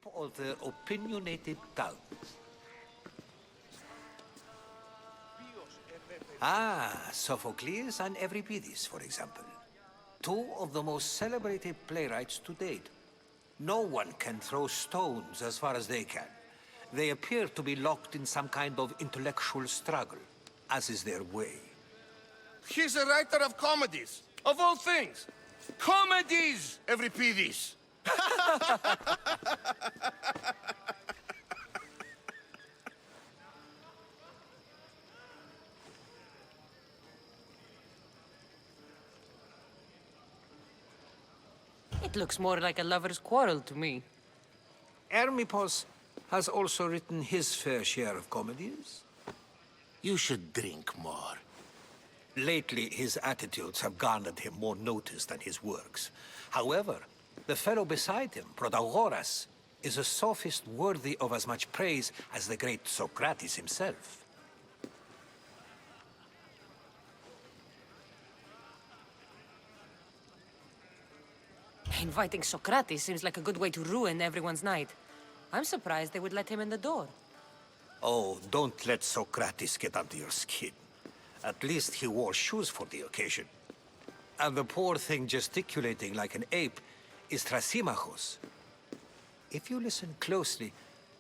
of the opinionated tongue. Ah, Sophocles and Euripides, for example. Two of the most celebrated playwrights to date. No one can throw stones as far as they can. They appear to be locked in some kind of intellectual struggle, as is their way. He's a writer of comedies, of all things. Comedies, Euripides! It looks more like a lover's quarrel to me. Hermippos has also written his fair share of comedies. You should drink more. Lately, his attitudes have garnered him more notice than his works. However, the fellow beside him, Protagoras, is a sophist worthy of as much praise as the great Socrates himself. Inviting Socrates seems like a good way to ruin everyone's night. I'm surprised they would let him in the door. Oh, don't let Socrates get under your skin. At least he wore shoes for the occasion. And the poor thing gesticulating like an ape is Thrasymachos. If you listen closely,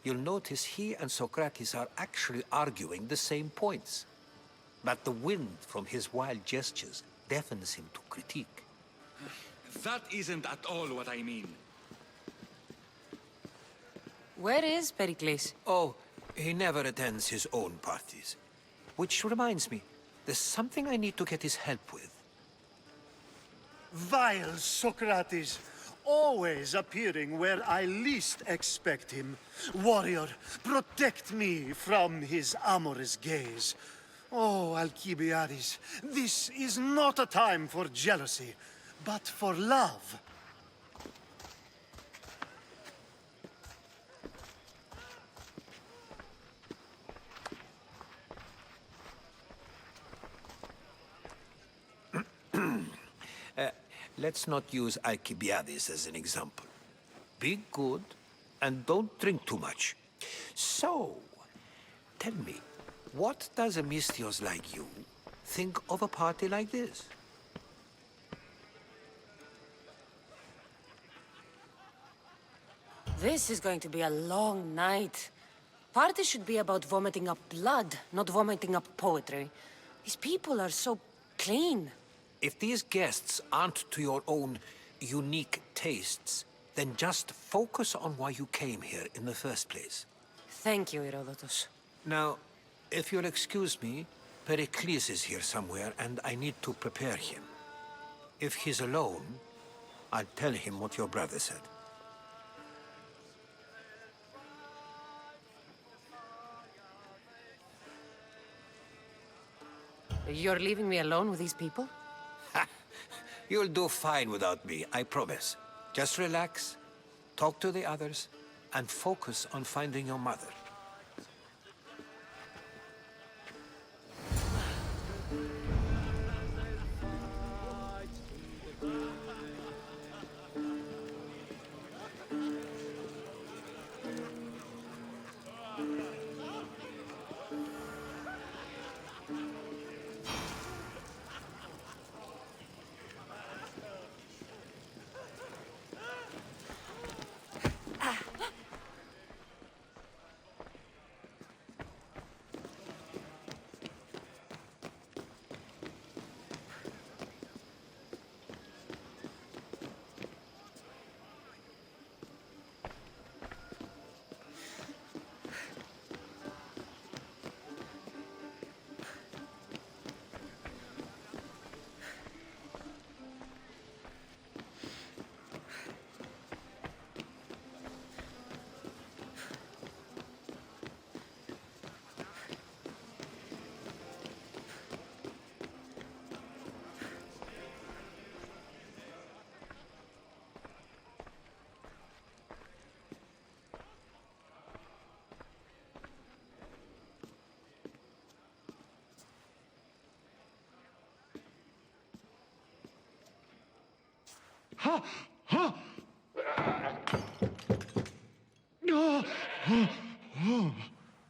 you'll notice he and Socrates are actually arguing the same points. But the wind from his wild gestures deafens him to critique. That isn't at all what I mean. Where is Pericles? Oh, he never attends his own parties. Which reminds me, there's something I need to get his help with. Vile Socrates, always appearing where I least expect him. Warrior, protect me from his amorous gaze. Oh, Alcibiades, this is not a time for jealousy, but for love. Let's not use Alcibiades as an example. Be good, and don't drink too much. So, tell me, what does a Mystios like you think of a party like this? This is going to be a long night. Parties should be about vomiting up blood, not vomiting up poetry. These people are so clean. If these guests aren't to your own unique tastes, then just focus on why you came here in the first place. Thank you, Herodotus. Now, if you'll excuse me, Pericles is here somewhere, and I need to prepare him. If he's alone, I'll tell him what your brother said. You're leaving me alone with these people? You'll do fine without me, I promise. Just relax, talk to the others, and focus on finding your mother.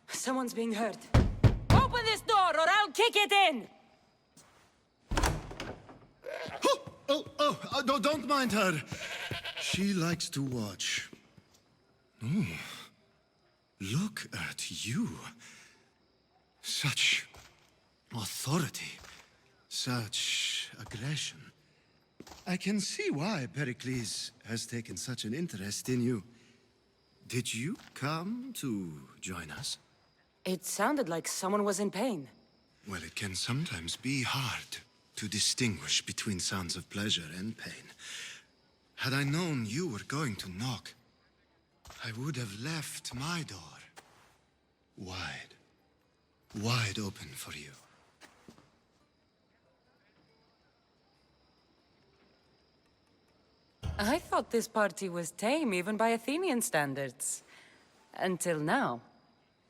Someone's being hurt. Open this door or I'll kick it in! Don't mind her. She likes to watch. Oh, look at you. Such authority. Such aggression. I can see why Pericles has taken such an interest in you. Did you come to join us? It sounded like someone was in pain. Well, it can sometimes be hard to distinguish between sounds of pleasure and pain. Had I known you were going to knock, I would have left my door wide open for you. I thought this party was tame even by Athenian standards. Until now.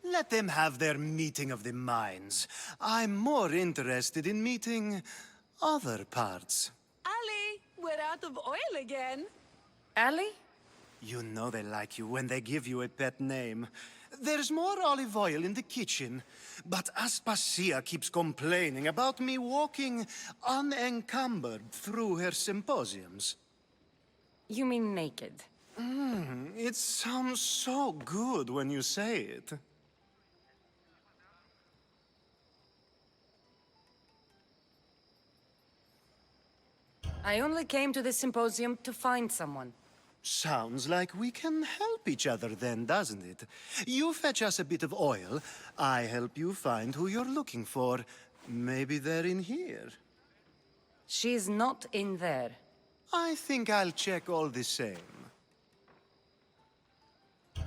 Let them have their meeting of the minds. I'm more interested in meeting other parts. Ali, we're out of oil again. Ali? You know they like you when they give you a pet name. There's more olive oil in the kitchen, but Aspasia keeps complaining about me walking unencumbered through her symposiums. You mean naked? It sounds so good when you say it. I only came to the symposium to find someone. Sounds like we can help each other then, doesn't it? You fetch us a bit of oil, I help you find who you're looking for. Maybe they're in here. She's not in there. I think I'll check all the same.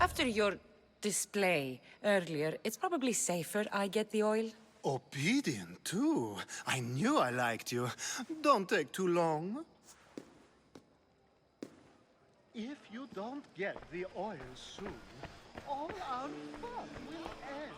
After your display earlier, it's probably safer I get the oil. Obedient, too. I knew I liked you. Don't take too long. If you don't get the oil soon, all our fun will end.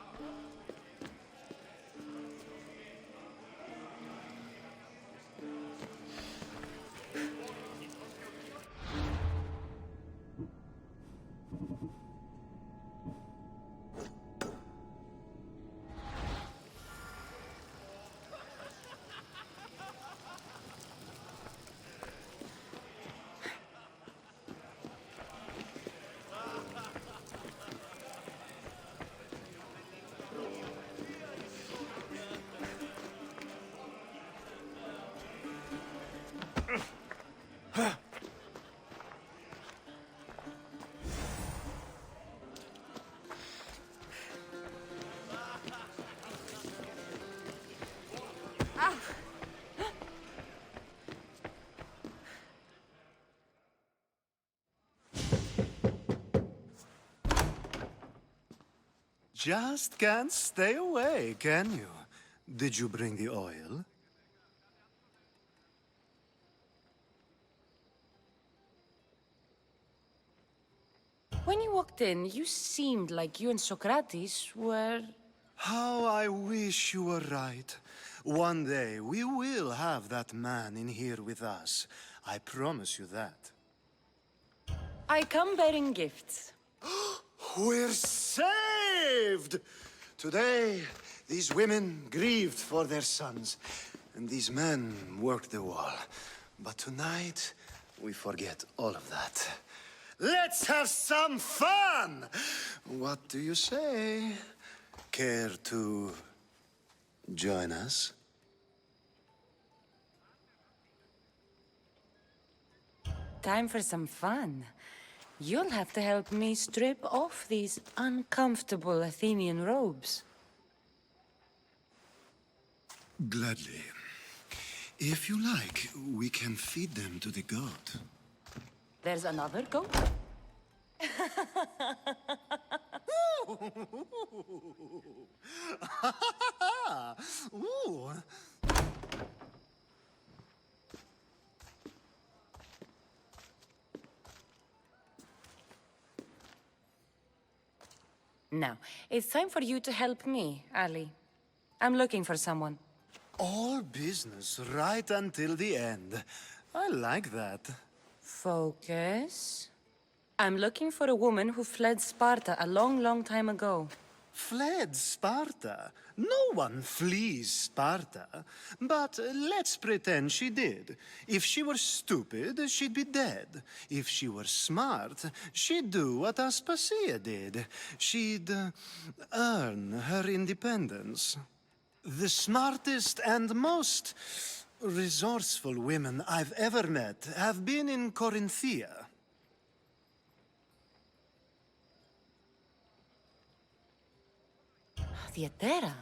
Just can't stay away, can you? Did you bring the oil? When you walked in, you seemed like you and Socrates were... How I wish you were right. One day, we will have that man in here with us. I promise you that. I come bearing gifts. We're saved! Today, these women grieved for their sons, and these men worked the wall. But tonight, we forget all of that. Let's have some fun! What do you say? Care to join us? Time for some fun. You'll have to help me strip off these uncomfortable Athenian robes. Gladly. If you like, we can feed them to the god. There's another goat? Ooh. Now, it's time for you to help me, Ali. I'm looking for someone. All business right until the end. I like that. Focus. I'm looking for a woman who fled Sparta a long, long time ago. Fled Sparta? No one flees Sparta. But let's pretend she did. If she were stupid, she'd be dead. If she were smart, she'd do what Aspasia did. She'd earn her independence. The smartest and most resourceful women I've ever met have been in Corinthia. Theatera?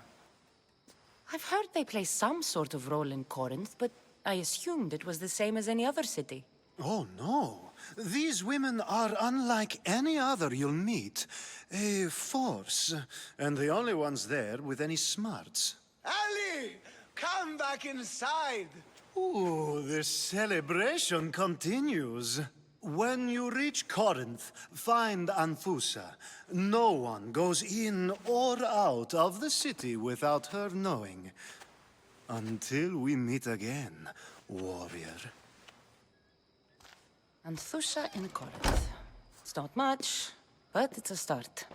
I've heard they play some sort of role in Corinth, but I assumed it was the same as any other city. Oh, no. These women are unlike any other you'll meet. A force, and the only ones there with any smarts. Ali! Come back inside! Ooh, the celebration continues. When you reach Corinth, find Anfusa. No one goes in or out of the city without her knowing. Until we meet again, warrior. Anthusha in Corinth. It's not much, but it's a start.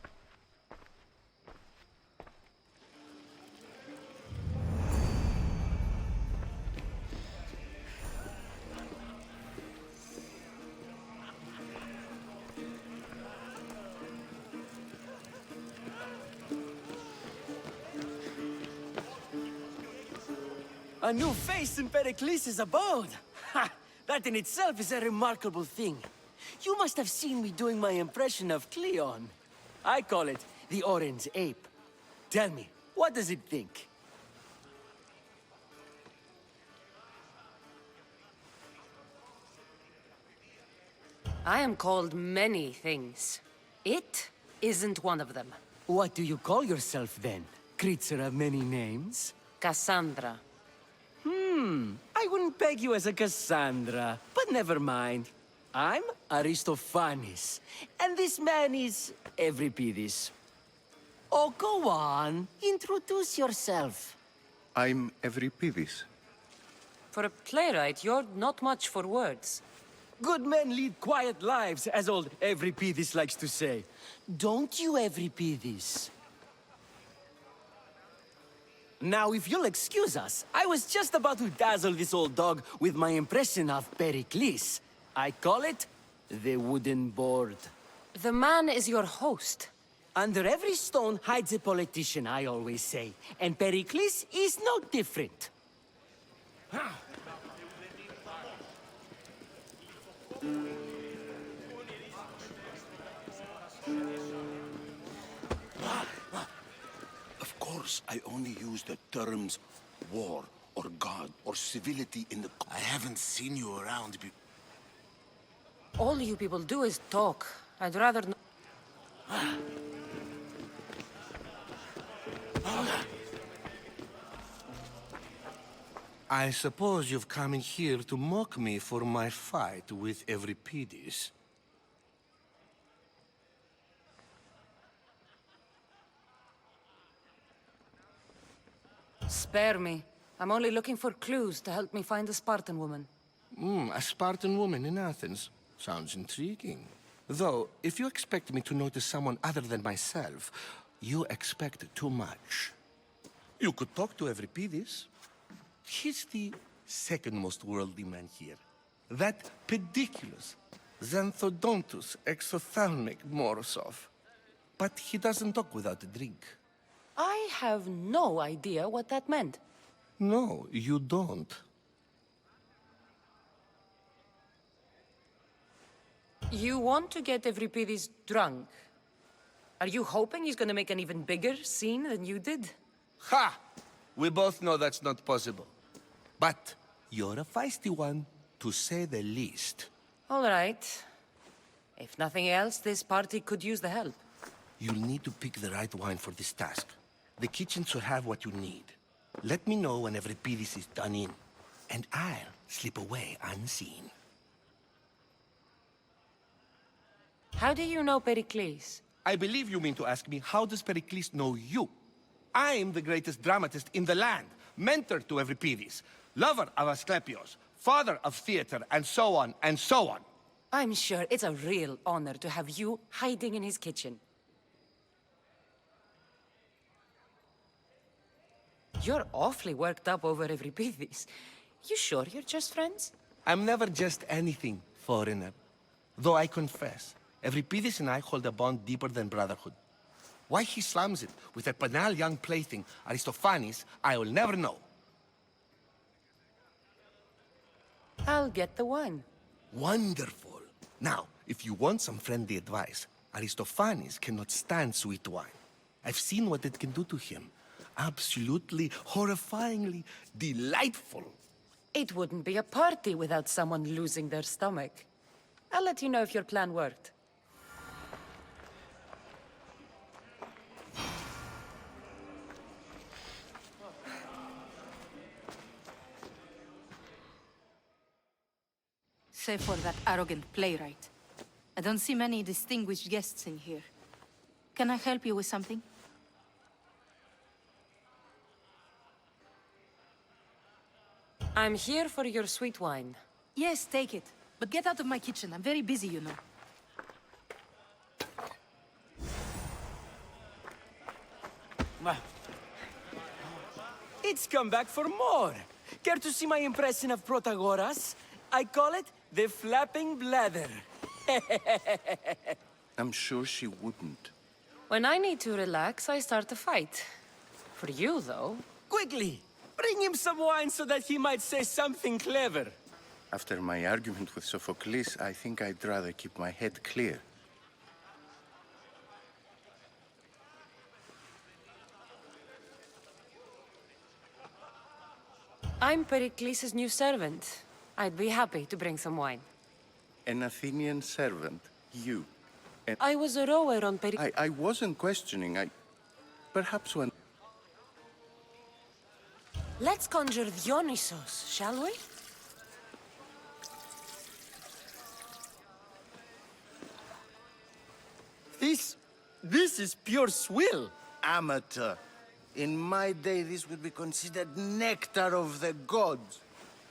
A new face in Pericles' abode! Ha! That in itself is a remarkable thing. You must have seen me doing my impression of Cleon. I call it the Orange Ape. Tell me, what does it think? I am called many things. It isn't one of them. What do you call yourself then? Creature of many names? Kassandra. I wouldn't peg you as a Kassandra, but never mind. I'm Aristophanes, and this man is Euripides. Oh, go on. Introduce yourself. I'm Euripides. For a playwright, you're not much for words. Good men lead quiet lives, as old Euripides likes to say. Don't you, Euripides? Now, if you'll excuse us, I was just about to dazzle this old dog with my impression of Pericles. I call it the wooden board. The man is your host. Under every stone hides a politician, I always say. And Pericles is no different. Of course, I only use the terms war or god or civility in the... I haven't seen you around be... All you people do is talk. I'd rather not. I suppose you've come in here to mock me for my fight with Euripides. Spare me. I'm only looking for clues to help me find a Spartan woman. A Spartan woman in Athens. Sounds intriguing. Though, if you expect me to notice someone other than myself, you expect too much. You could talk to Euripides. He's the second most worldly man here. That pediculous, xanthodontus exophthalmic Morosov. But he doesn't talk without a drink. I have no idea what that meant. No, you don't. You want to get Euripides drunk? Are you hoping he's gonna make an even bigger scene than you did? Ha! We both know that's not possible. But you're a feisty one, to say the least. All right. If nothing else, this party could use the help. You'll need to pick the right wine for this task. The kitchen should have what you need. Let me know when Euripides is done in, and I'll slip away unseen. How do you know Pericles? I believe you mean to ask me, how does Pericles know you? I'm the greatest dramatist in the land, mentor to Euripides, lover of Asclepios, father of theater, and so on, and so on. I'm sure it's a real honor to have you hiding in his kitchen. You're awfully worked up over Euripides. You sure you're just friends? I'm never just anything, foreigner. Though I confess, Euripides and I hold a bond deeper than brotherhood. Why he slams it with a banal young plaything, Aristophanes, I will never know. I'll get the wine. Wonderful. Now, if you want some friendly advice, Aristophanes cannot stand sweet wine. I've seen what it can do to him. Absolutely, horrifyingly delightful. It wouldn't be a party without someone losing their stomach. I'll let you know if your plan worked. Save for that arrogant playwright. I don't see many distinguished guests in here. Can I help you with something? I'm here for your sweet wine. Yes, take it. But get out of my kitchen. I'm very busy, you know. It's come back for more. Care to see my impression of Protagoras? I call it the flapping bladder. I'm sure she wouldn't. When I need to relax, I start a fight. For you, though. Quickly, bring him some wine so that he might say something clever. After my argument with Sophocles, I think I'd rather keep my head clear. I'm Pericles' new servant. I'd be happy to bring some wine. An Athenian servant, you. I was a rower on Pericles. I wasn't questioning, Perhaps when... Let's conjure Dionysos, shall we? This is pure swill. Amateur. In my day, this would be considered nectar of the gods.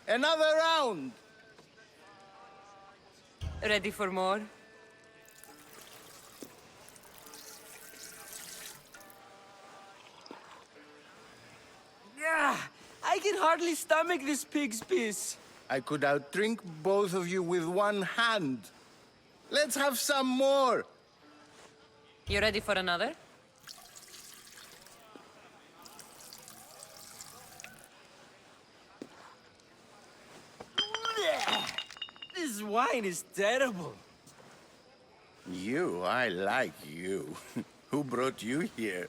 Another round! Ready for more? Yeah, I can hardly stomach this pig's piss. I could outdrink both of you with one hand. Let's have some more! You ready for another? This wine is terrible. I like you. Who brought you here?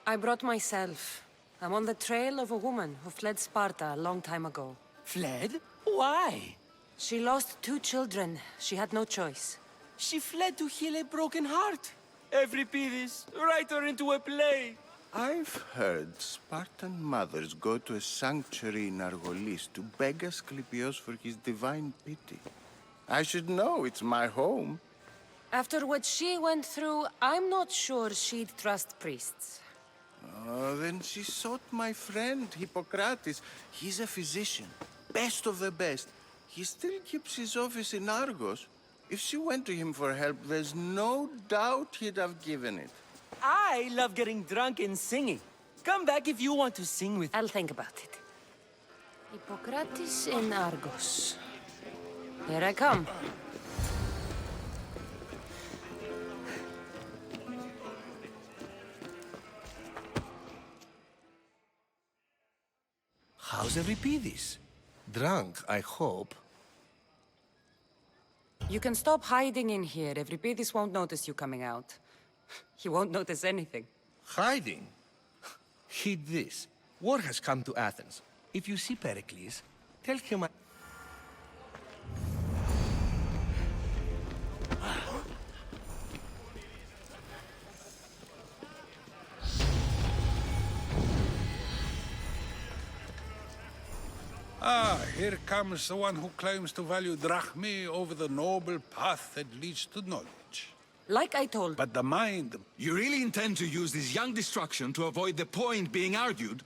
I brought myself. I'm on the trail of a woman who fled Sparta a long time ago. Fled? Why? She lost 2 children. She had no choice. She fled to heal a broken heart. Euripides, write her into a play. I've heard Spartan mothers go to a sanctuary in Argolis to beg Asclepios for his divine pity. I should know, it's my home. After what she went through, I'm not sure she'd trust priests. Oh, then she sought my friend, Hippocrates. He's a physician, best of the best. He still keeps his office in Argos. If she went to him for help, there's no doubt he'd have given it. I love getting drunk and singing. Come back if you want to sing with me. I'll think about it. Hippocrates in Argos. Here I come. How's Euripides? Drunk, I hope. You can stop hiding in here. Euripides won't notice you coming out. He won't notice anything. Hiding? Heed this. War has come to Athens. If you see Pericles, tell him I... Ah, here comes the one who claims to value drachmae over the noble path that leads to knowledge. Like I told... But the mind... You really intend to use this young destruction to avoid the point being argued?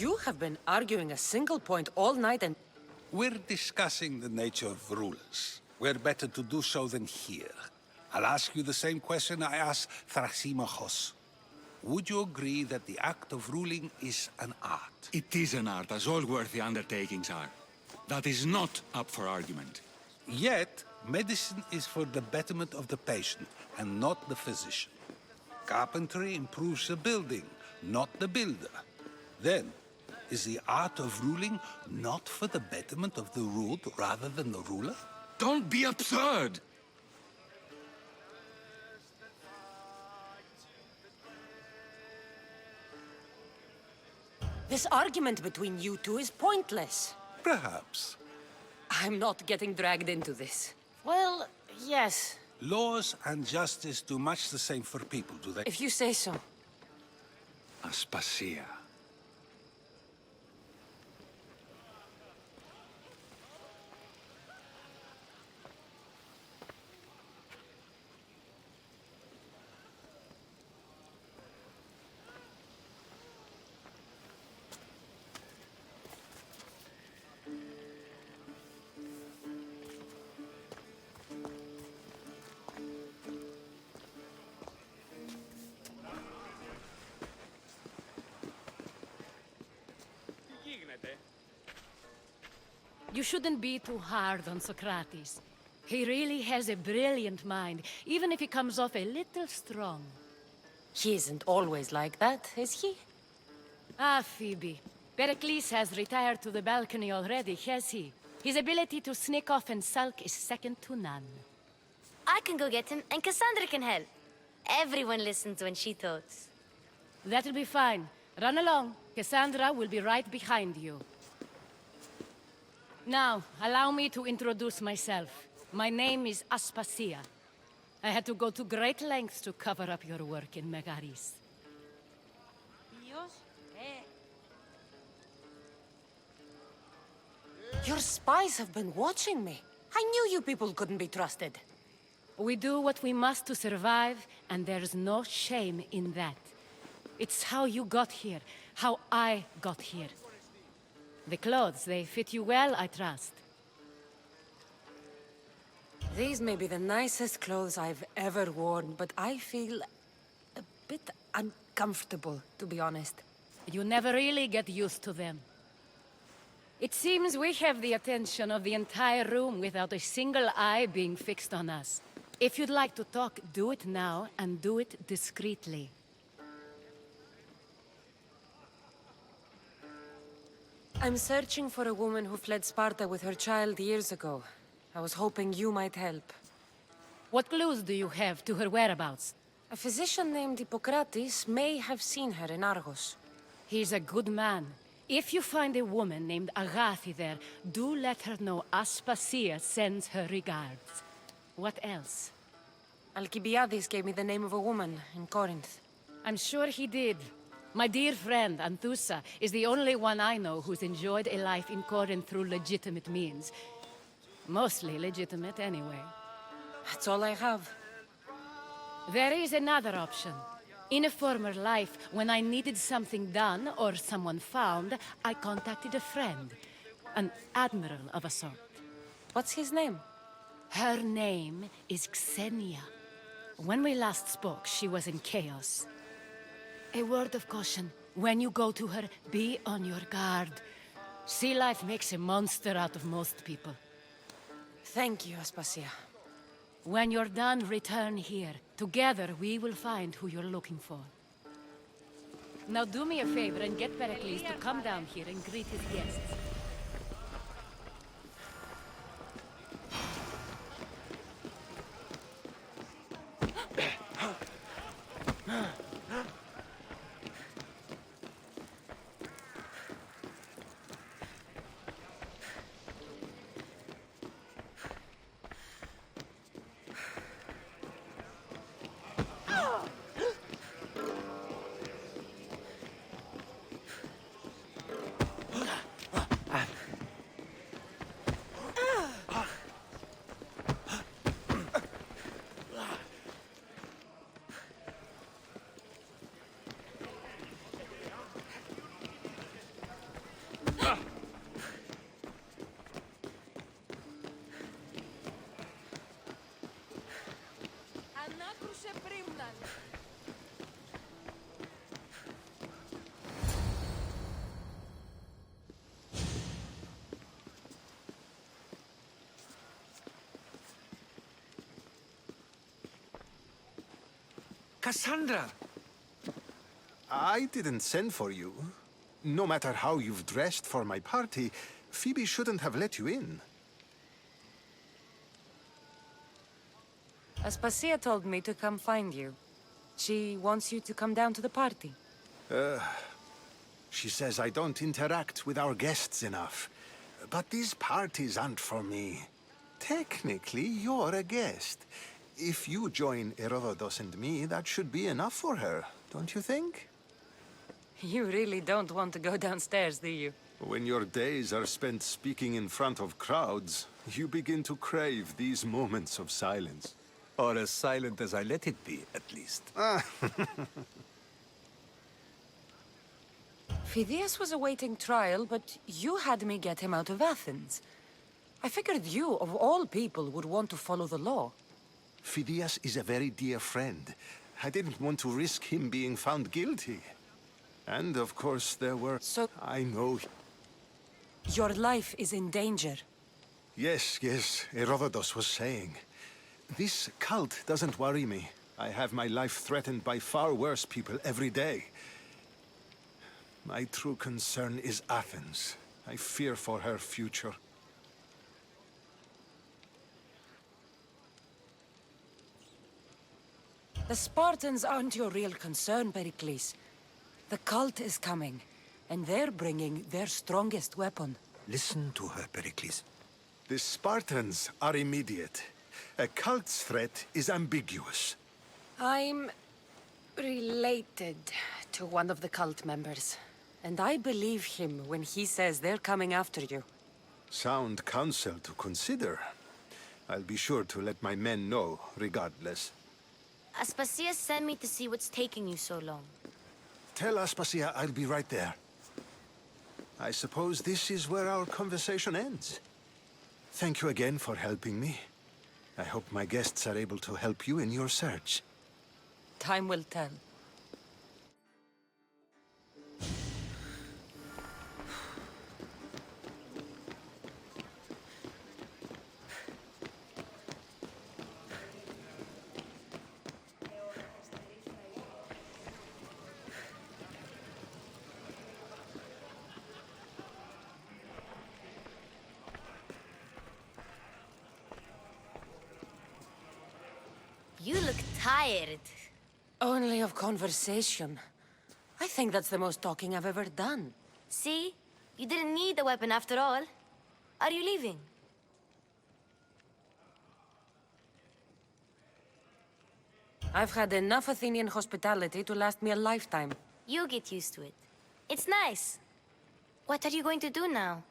You have been arguing a single point all night and... We're discussing the nature of rulers. Where better to do so than here? I'll ask you the same question I asked Thrasymachos. Would you agree that the act of ruling is an art? It is an art, as all worthy undertakings are. That is not up for argument. Yet, medicine is for the betterment of the patient, and not the physician. Carpentry improves the building, not the builder. Then, is the art of ruling not for the betterment of the ruled rather than the ruler? Don't be absurd! This argument between you two is pointless. Perhaps. I'm not getting dragged into this. Well, yes. Laws and justice do much the same for people, do they? If you say so. Aspasia. You shouldn't be too hard on Socrates. He really has a brilliant mind, even if he comes off a little strong. He isn't always like that, is he? Ah, Phoebe. Pericles has retired to the balcony already, has he? His ability to sneak off and sulk is second to none. I can go get him, and Kassandra can help. Everyone listens when she talks. That'll be fine. Run along. Kassandra will be right behind you. Now, allow me to introduce myself. My name is Aspasia. I had to go to great lengths to cover up your work in Megaris. Your spies have been watching me. I knew you people couldn't be trusted. We do what we must to survive, and there's no shame in that. It's how you got here, how I got here. The clothes, they fit you well, I trust. These may be the nicest clothes I've ever worn, but I feel a bit uncomfortable, to be honest. You never really get used to them. It seems we have the attention of the entire room without a single eye being fixed on us. If you'd like to talk, do it now, and do it discreetly. I'm searching for a woman who fled Sparta with her child years ago. I was hoping you might help. What clues do you have to her whereabouts? A physician named Hippocrates may have seen her in Argos. He's a good man. If you find a woman named Agathi there, do let her know Aspasia sends her regards. What else? Alcibiades gave me the name of a woman in Corinth. I'm sure he did. My dear friend, Anthusa, is the only one I know who's enjoyed a life in Corinth through legitimate means. Mostly legitimate, anyway. That's all I have. There is another option. In a former life, when I needed something done or someone found, I contacted a friend. An admiral of a sort. What's his name? Her name is Xenia. When we last spoke, she was in chaos. A word of caution. When you go to her, be on your guard. Sea life makes a monster out of most people. Thank you, Aspasia. When you're done, return here. Together, we will find who you're looking for. Now do me a favor and get Pericles to come down here and greet his guests. Kassandra! I didn't send for you. No matter how you've dressed for my party, Phoebe shouldn't have let you in. Aspasia told me to come find you. She wants you to come down to the party. She says I don't interact with our guests enough. But these parties aren't for me. Technically, you're a guest. If you join Herodotus and me, that should be enough for her, don't you think? You really don't want to go downstairs, do you? When your days are spent speaking in front of crowds, you begin to crave these moments of silence. Or as silent as I let it be, at least. Phidias was awaiting trial, but you had me get him out of Athens. I figured you, of all people, would want to follow the law. Phidias is a very dear friend. I didn't want to risk him being found guilty. And, of course, there were... So... I know... Your life is in danger. Yes, Herodotus was saying. This cult doesn't worry me. I have my life threatened by far worse people every day. My true concern is Athens. I fear for her future. The Spartans aren't your real concern, Pericles. The cult is coming, and they're bringing their strongest weapon. Listen to her, Pericles. The Spartans are immediate. A cult's threat is ambiguous. I'm related to one of the cult members, and I believe him when he says they're coming after you. Sound counsel to consider. I'll be sure to let my men know, regardless. Aspasia sent me to see what's taking you so long. Tell Aspasia I'll be right there. I suppose this is where our conversation ends. Thank you again for helping me. I hope my guests are able to help you in your search. Time will tell. You look tired. Only of conversation. I think that's the most talking I've ever done. See? You didn't need the weapon after all. Are you leaving? I've had enough Athenian hospitality to last me a lifetime. You get used to it. It's nice. What are you going to do now?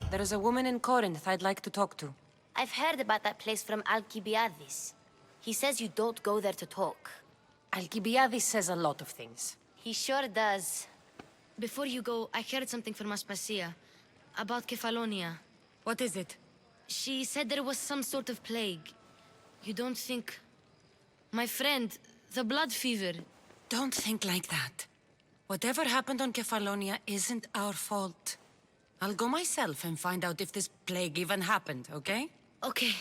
There is a woman in Corinth I'd like to talk to. I've heard about that place from Alcibiades. He says you don't go there to talk. Alcibiades says a lot of things. He sure does. Before you go, I heard something from Aspasia about Kefalonia. What is it? She said there was some sort of plague. You don't think... My friend, the blood fever... Don't think like that. Whatever happened on Kefalonia isn't our fault. I'll go myself and find out if this plague even happened, okay? Okay.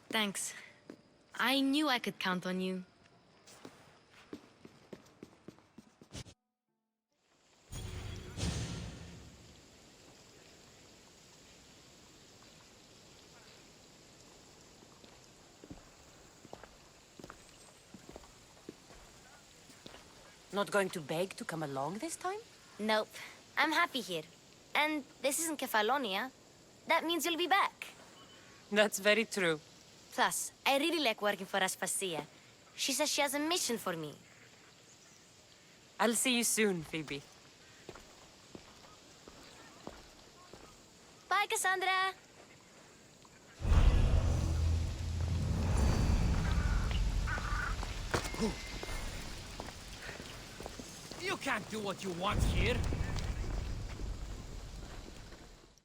Thanks. I knew I could count on you. Not going to beg to come along this time? Nope. I'm happy here. And this isn't Kefalonia. That means you'll be back. That's very true. Plus, I really like working for Aspasia. She says she has a mission for me. I'll see you soon, Phoebe. Bye, Kassandra! You can't do what you want here.